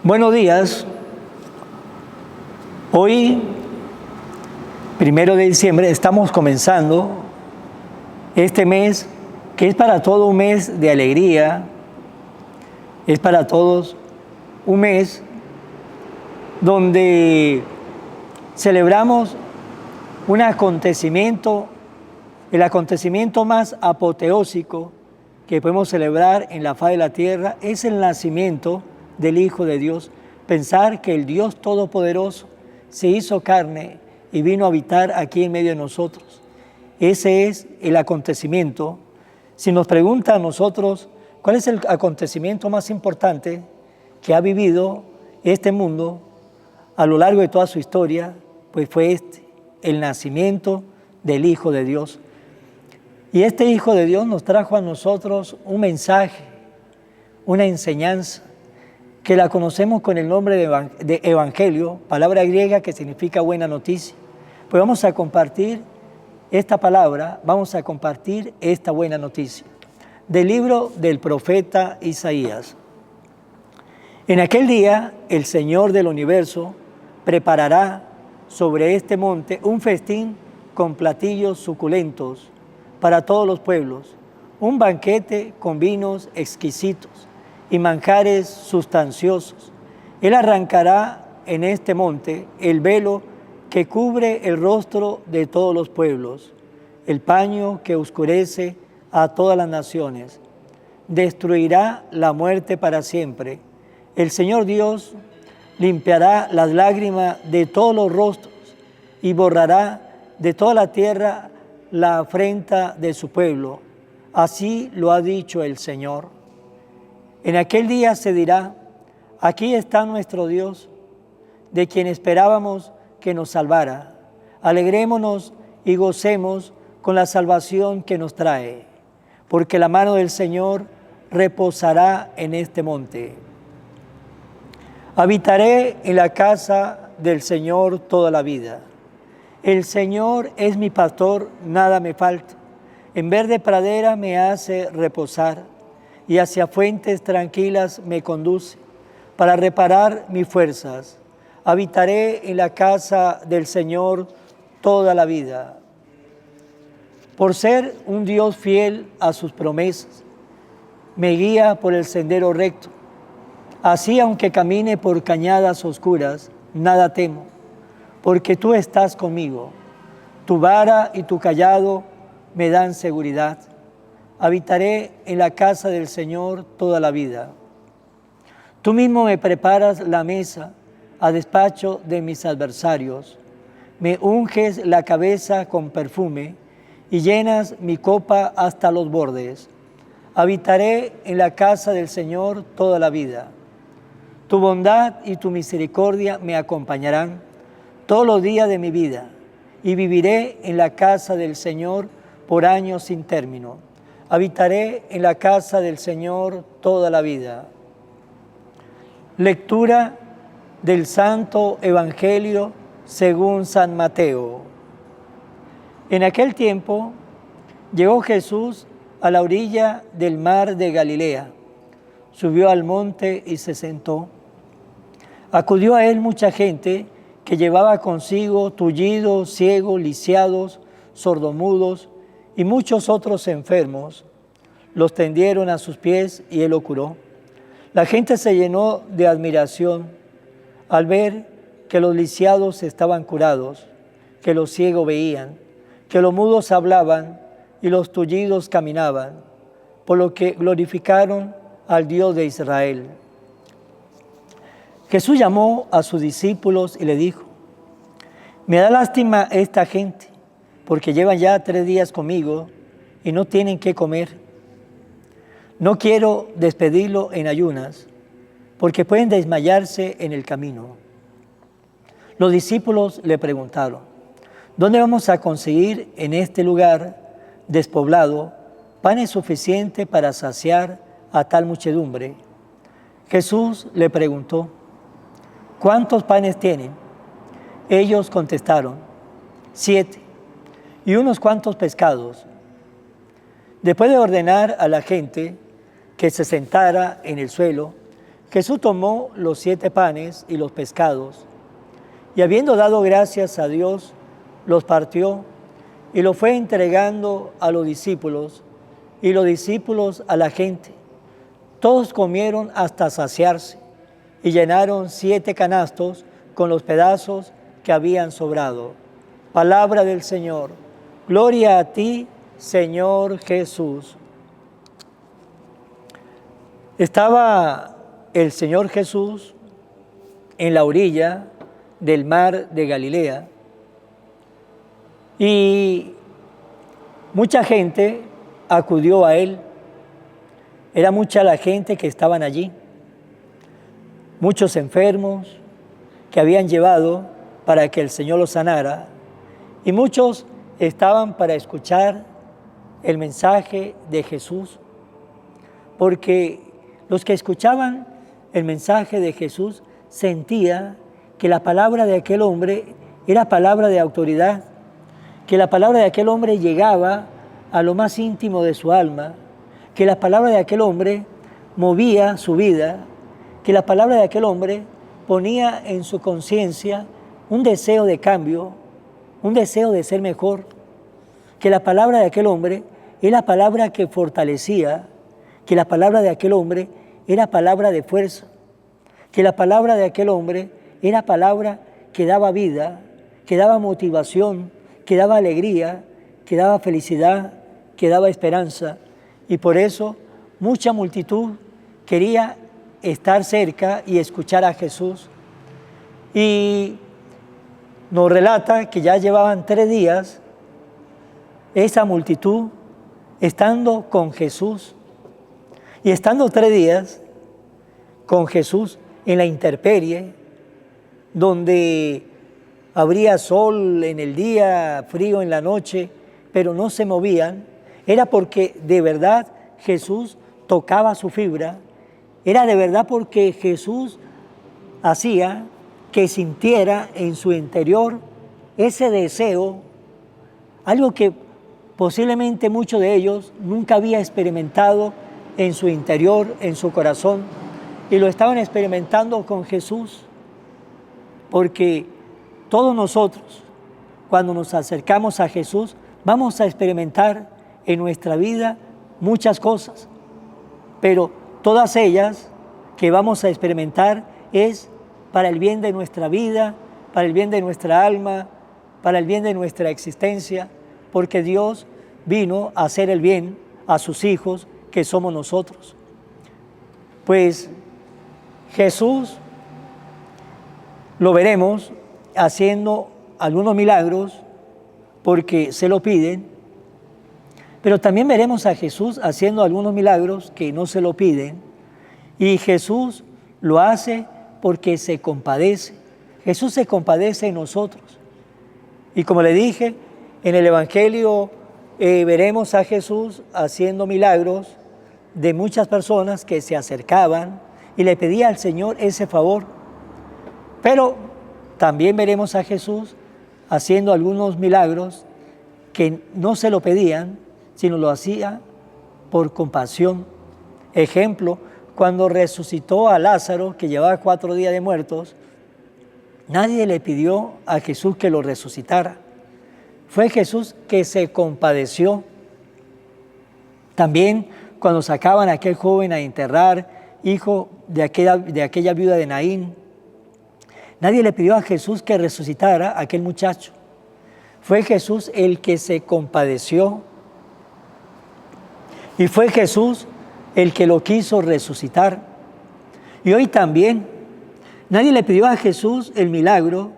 Buenos días. Hoy, 1 de diciembre, estamos comenzando este mes que es para todo un mes de alegría, es para todos un mes donde celebramos un acontecimiento, el acontecimiento más apoteósico que podemos celebrar en la faz de la tierra es el nacimiento del Hijo de Dios. Pensar que el Dios Todopoderoso se hizo carne y vino a habitar aquí en medio de nosotros. Ese es el acontecimiento. Si nos pregunta a nosotros cuál es el acontecimiento más importante que ha vivido este mundo a lo largo de toda su historia, pues fue el nacimiento del Hijo de Dios. Y este Hijo de Dios nos trajo a nosotros un mensaje, una enseñanza, que la conocemos con el nombre de Evangelio, palabra griega que significa buena noticia. Pues vamos a compartir esta palabra, vamos a compartir esta buena noticia del libro del profeta Isaías. En aquel día, el Señor del universo preparará sobre este monte un festín con platillos suculentos para todos los pueblos, un banquete con vinos exquisitos y manjares sustanciosos. Él arrancará en este monte el velo que cubre el rostro de todos los pueblos, el paño que oscurece a todas las naciones. Destruirá la muerte para siempre. El Señor Dios limpiará las lágrimas de todos los rostros y borrará de toda la tierra la afrenta de su pueblo. Así lo ha dicho el Señor. En aquel día se dirá: aquí está nuestro Dios, de quien esperábamos que nos salvara. Alegrémonos y gocemos con la salvación que nos trae, porque la mano del Señor reposará en este monte. Habitaré en la casa del Señor toda la vida. El Señor es mi pastor, nada me falta. En verde pradera me hace reposar y hacia fuentes tranquilas me conduce para reparar mis fuerzas. Habitaré en la casa del Señor toda la vida. Por ser un Dios fiel a sus promesas, me guía por el sendero recto. Así, aunque camine por cañadas oscuras, nada temo, porque tú estás conmigo. Tu vara y tu cayado me dan seguridad. Habitaré en la casa del Señor toda la vida. Tú mismo me preparas la mesa a despacho de mis adversarios. Me unges la cabeza con perfume y llenas mi copa hasta los bordes. Habitaré en la casa del Señor toda la vida. Tu bondad y tu misericordia me acompañarán todos los días de mi vida y viviré en la casa del Señor por años sin término. Habitaré en la casa del Señor toda la vida. Lectura del Santo Evangelio según San Mateo. En aquel tiempo llegó Jesús a la orilla del mar de Galilea. Subió al monte y se sentó. Acudió a él mucha gente que llevaba consigo tullidos, ciegos, lisiados, sordomudos y muchos otros enfermos. Los tendieron a sus pies y él lo curó. La gente se llenó de admiración al ver que los lisiados estaban curados, que los ciegos veían, que los mudos hablaban y los tullidos caminaban, por lo que glorificaron al Dios de Israel. Jesús llamó a sus discípulos y le dijo: me da lástima esta gente, porque llevan ya 3 días conmigo y no tienen qué comer. No quiero despedirlo en ayunas, porque pueden desmayarse en el camino. Los discípulos le preguntaron: ¿dónde vamos a conseguir en este lugar despoblado panes suficientes para saciar a tal muchedumbre? Jesús le preguntó: ¿cuántos panes tienen? Ellos contestaron: 7. Y unos cuantos pescados. Después de ordenar a la gente que se sentara en el suelo, Jesús tomó los 7 panes y los pescados, y habiendo dado gracias a Dios, los partió y los fue entregando a los discípulos, y los discípulos a la gente. Todos comieron hasta saciarse, y llenaron 7 canastos con los pedazos que habían sobrado. Palabra del Señor. Gloria a ti, Señor Jesús. Estaba el Señor Jesús en la orilla del mar de Galilea y mucha gente acudió a Él. Era mucha la gente que estaban allí, muchos enfermos que habían llevado para que el Señor los sanara, y muchos estaban para escuchar el mensaje de Jesús, porque los que escuchaban el mensaje de Jesús sentían que la palabra de aquel hombre era palabra de autoridad, que la palabra de aquel hombre llegaba a lo más íntimo de su alma, que la palabra de aquel hombre movía su vida, que la palabra de aquel hombre ponía en su conciencia un deseo de cambio, un deseo de ser mejor, que la palabra de aquel hombre era palabra que fortalecía, que la palabra de aquel hombre era palabra de fuerza, que la palabra de aquel hombre era palabra que daba vida, que daba motivación, que daba alegría, que daba felicidad, que daba esperanza. Y por eso mucha multitud quería estar cerca y escuchar a Jesús. Y nos relata que ya llevaban 3 días esa multitud estando con Jesús. Y estando 3 días con Jesús en la intemperie, donde habría sol en el día, frío en la noche, pero no se movían, era porque de verdad Jesús tocaba su fibra, era de verdad porque Jesús hacía que sintiera en su interior ese deseo, algo que posiblemente muchos de ellos nunca había experimentado en su interior, en su corazón, y lo estaban experimentando con Jesús, porque todos nosotros, cuando nos acercamos a Jesús, vamos a experimentar en nuestra vida muchas cosas, pero todas ellas que vamos a experimentar es para el bien de nuestra vida, para el bien de nuestra alma, para el bien de nuestra existencia, porque Dios vino a hacer el bien a sus hijos, que somos nosotros. Pues Jesús lo veremos haciendo algunos milagros porque se lo piden, pero también veremos a Jesús haciendo algunos milagros que no se lo piden, y Jesús lo hace porque se compadece. Jesús se compadece de nosotros. Y como le dije, en el Evangelio veremos a Jesús haciendo milagros de muchas personas que se acercaban y le pedían al Señor ese favor. Pero también veremos a Jesús haciendo algunos milagros que no se lo pedían, sino lo hacía por compasión. Ejemplo, cuando resucitó a Lázaro, que llevaba 4 días de muertos, nadie le pidió a Jesús que lo resucitara. Fue Jesús que se compadeció. También cuando sacaban a aquel joven a enterrar, hijo de aquella viuda de Naín, nadie le pidió a Jesús que resucitara a aquel muchacho. Fue Jesús el que se compadeció. Y fue Jesús el que lo quiso resucitar. Y hoy también, nadie le pidió a Jesús el milagro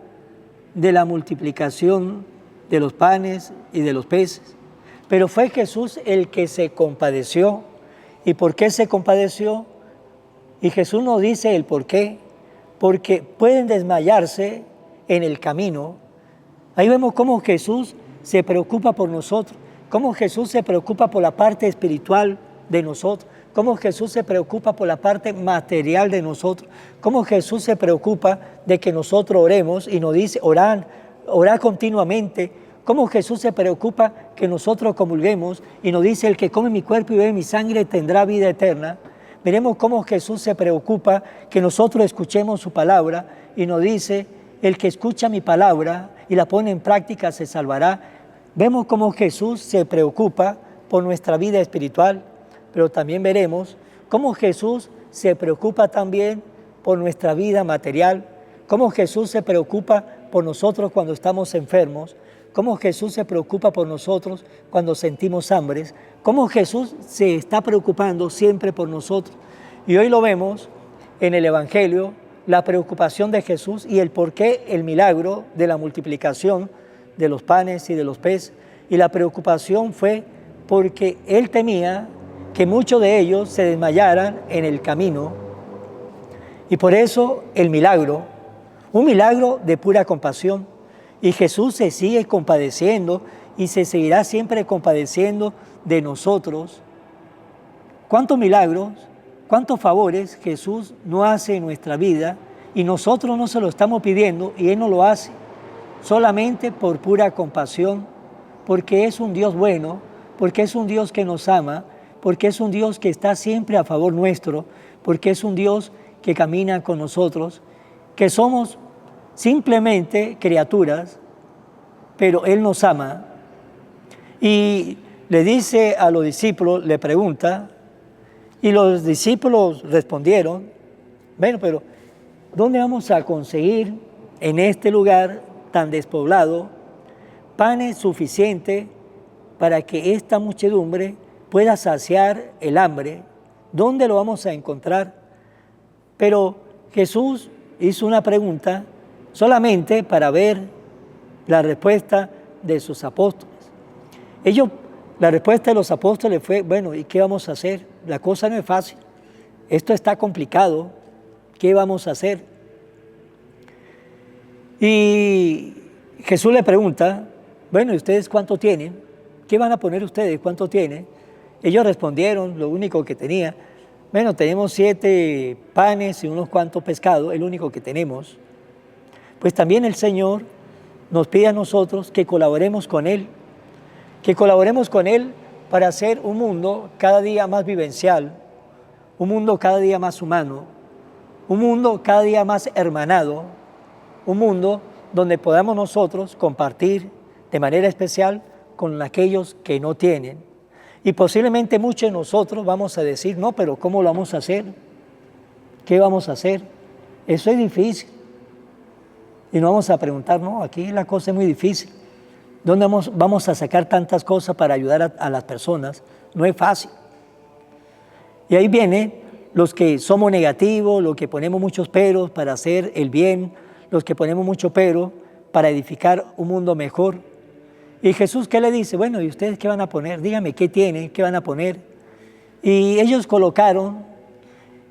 de la multiplicación de los panes y de los peces, pero fue Jesús el que se compadeció. ¿Y por qué se compadeció? Y Jesús nos dice el por qué. Porque pueden desmayarse en el camino. Ahí vemos cómo Jesús se preocupa por nosotros, cómo Jesús se preocupa por la parte espiritual de nosotros, cómo Jesús se preocupa por la parte material de nosotros, cómo Jesús se preocupa de que nosotros oremos y nos dice, orad continuamente, cómo Jesús se preocupa que nosotros comulguemos y nos dice, el que come mi cuerpo y bebe mi sangre tendrá vida eterna. Veremos cómo Jesús se preocupa que nosotros escuchemos su palabra y nos dice, el que escucha mi palabra y la pone en práctica se salvará. Vemos cómo Jesús se preocupa por nuestra vida espiritual, pero también veremos cómo Jesús se preocupa también por nuestra vida material, cómo Jesús se preocupa por nosotros cuando estamos enfermos, cómo Jesús se preocupa por nosotros cuando sentimos hambres, cómo Jesús se está preocupando siempre por nosotros. Y hoy lo vemos en el Evangelio, la preocupación de Jesús y el porqué, el milagro de la multiplicación de los panes y de los peces. Y la preocupación fue porque Él temía que muchos de ellos se desmayaran en el camino. Y por eso el milagro, un milagro de pura compasión. Y Jesús se sigue compadeciendo y se seguirá siempre compadeciendo de nosotros. ¿Cuántos milagros, cuántos favores Jesús no hace en nuestra vida y nosotros no se lo estamos pidiendo y Él no lo hace? Solamente por pura compasión, porque es un Dios bueno, porque es un Dios que nos ama, porque es un Dios que está siempre a favor nuestro, porque es un Dios que camina con nosotros, que somos simplemente criaturas, pero Él nos ama. Y le dice a los discípulos, le pregunta, y los discípulos respondieron, bueno, pero ¿dónde vamos a conseguir en este lugar tan despoblado panes suficientes para que esta muchedumbre pueda saciar el hambre? ¿Dónde lo vamos a encontrar? Pero Jesús hizo una pregunta solamente para ver la respuesta de sus apóstoles. La respuesta de los apóstoles fue, bueno, ¿y qué vamos a hacer? La cosa no es fácil, esto está complicado, ¿qué vamos a hacer? Y Jesús le pregunta, bueno, ¿y ustedes cuánto tienen? ¿Qué van a poner ustedes? ¿Cuánto tienen? Ellos respondieron, lo único que tenía, bueno, tenemos 7 panes y unos cuantos pescados, el único que tenemos. Pues también el Señor nos pide a nosotros que colaboremos con Él para hacer un mundo cada día más vivencial, un mundo cada día más humano, un mundo cada día más hermanado, un mundo donde podamos nosotros compartir de manera especial con aquellos que no tienen. Y posiblemente muchos de nosotros vamos a decir, no, pero ¿cómo lo vamos a hacer? ¿Qué vamos a hacer? Eso es difícil. Y nos vamos a preguntar, no, aquí la cosa es muy difícil. ¿Dónde vamos a sacar tantas cosas para ayudar a las personas? No es fácil. Y ahí vienen los que somos negativos, los que ponemos muchos peros para hacer el bien, los que ponemos mucho pero para edificar un mundo mejor. Y Jesús, ¿qué le dice? Bueno, ¿y ustedes qué van a poner? Dígame, ¿qué tienen? ¿Qué van a poner? Y ellos colocaron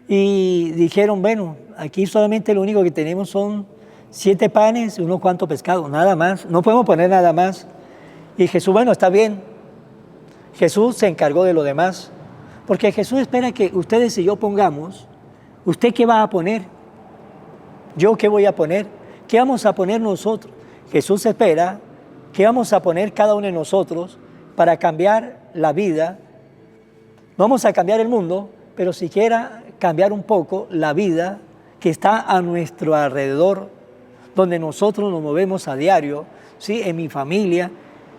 y dijeron, bueno, aquí solamente lo único que tenemos son 7 panes y unos cuantos pescados, nada más, no podemos poner nada más. Y Jesús, bueno, está bien. Jesús se encargó de lo demás, porque Jesús espera que ustedes y yo pongamos, ¿usted qué va a poner? ¿Yo qué voy a poner? ¿Qué vamos a poner nosotros? Jesús espera que vamos a poner cada uno de nosotros para cambiar la vida. No vamos a cambiar el mundo, pero siquiera cambiar un poco la vida que está a nuestro alrededor, donde nosotros nos movemos a diario, ¿sí? En mi familia.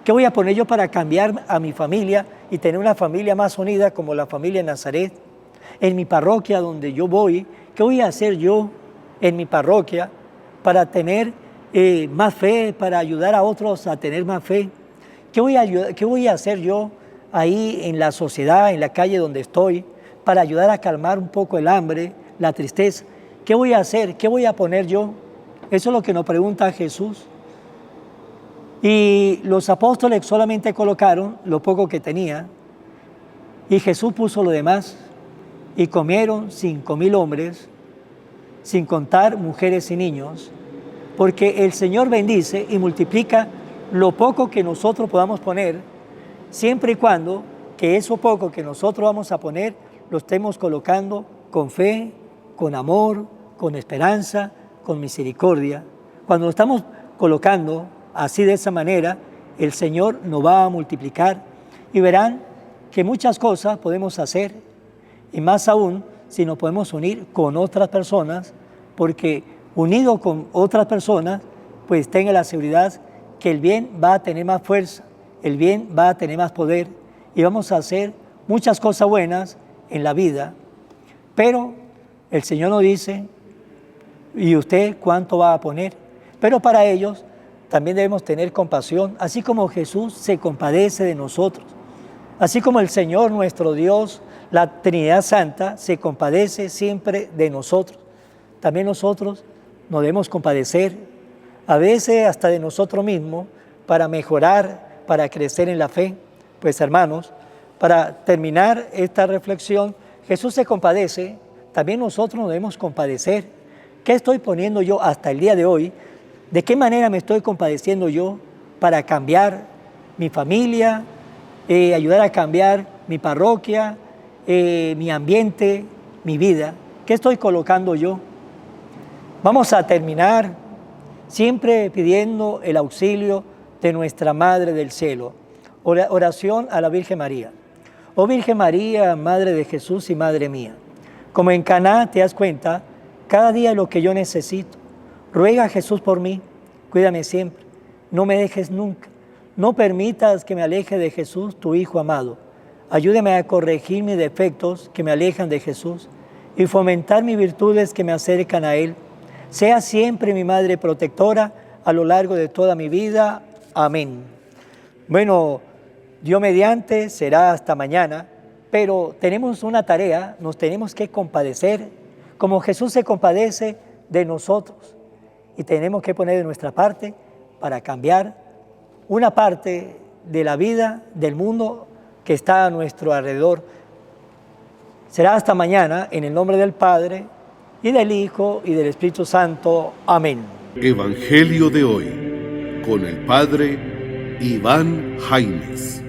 ¿Qué voy a poner yo para cambiar a mi familia y tener una familia más unida como la familia de Nazaret? En mi parroquia donde yo voy, ¿qué voy a hacer yo en mi parroquia para tener más fe, para ayudar a otros a tener más fe? ¿Qué voy a hacer yo ahí en la sociedad, en la calle donde estoy, para ayudar a calmar un poco el hambre, la tristeza? ¿Qué voy a hacer? ¿Qué voy a poner yo? Eso es lo que nos pregunta Jesús. Y los apóstoles solamente colocaron lo poco que tenía, y Jesús puso lo demás, y comieron 5,000 hombres, sin contar mujeres y niños, porque el Señor bendice y multiplica lo poco que nosotros podamos poner, siempre y cuando que eso poco que nosotros vamos a poner lo estemos colocando con fe, con amor, con esperanza, con misericordia. Cuando lo estamos colocando así de esa manera, el Señor nos va a multiplicar y verán que muchas cosas podemos hacer, y más aún si nos podemos unir con otras personas, porque unido con otras personas, pues tenga la seguridad que el bien va a tener más fuerza, el bien va a tener más poder y vamos a hacer muchas cosas buenas en la vida. Pero el Señor nos dice, ¿y usted cuánto va a poner? Pero para ellos también debemos tener compasión, así como Jesús se compadece de nosotros, así como el Señor nuestro Dios, la Trinidad Santa, se compadece siempre de nosotros. También nosotros nos debemos compadecer, a veces hasta de nosotros mismos, para mejorar, para crecer en la fe. Pues hermanos, para terminar esta reflexión, Jesús se compadece, también nosotros nos debemos compadecer. ¿Qué estoy poniendo yo hasta el día de hoy? ¿De qué manera me estoy compadeciendo yo para cambiar mi familia, ayudar a cambiar mi parroquia, mi ambiente, mi vida? ¿Qué estoy colocando yo? Vamos a terminar siempre pidiendo el auxilio de nuestra Madre del Cielo. Oración a la Virgen María. Oh Virgen María, Madre de Jesús y Madre mía, como en Caná te das cuenta, cada día lo que yo necesito. Ruega a Jesús por mí, cuídame siempre, no me dejes nunca, no permitas que me aleje de Jesús, tu Hijo amado. Ayúdame a corregir mis defectos que me alejan de Jesús y fomentar mis virtudes que me acercan a Él. Sea siempre mi Madre protectora a lo largo de toda mi vida. Amén. Bueno, Dios mediante será hasta mañana, pero tenemos una tarea, nos tenemos que compadecer, como Jesús se compadece de nosotros. Y tenemos que poner de nuestra parte para cambiar una parte de la vida, del mundo que está a nuestro alrededor. Será hasta mañana, en el nombre del Padre, y del Hijo, y del Espíritu Santo. Amén. Evangelio de hoy, con el Padre Iván Jaimes.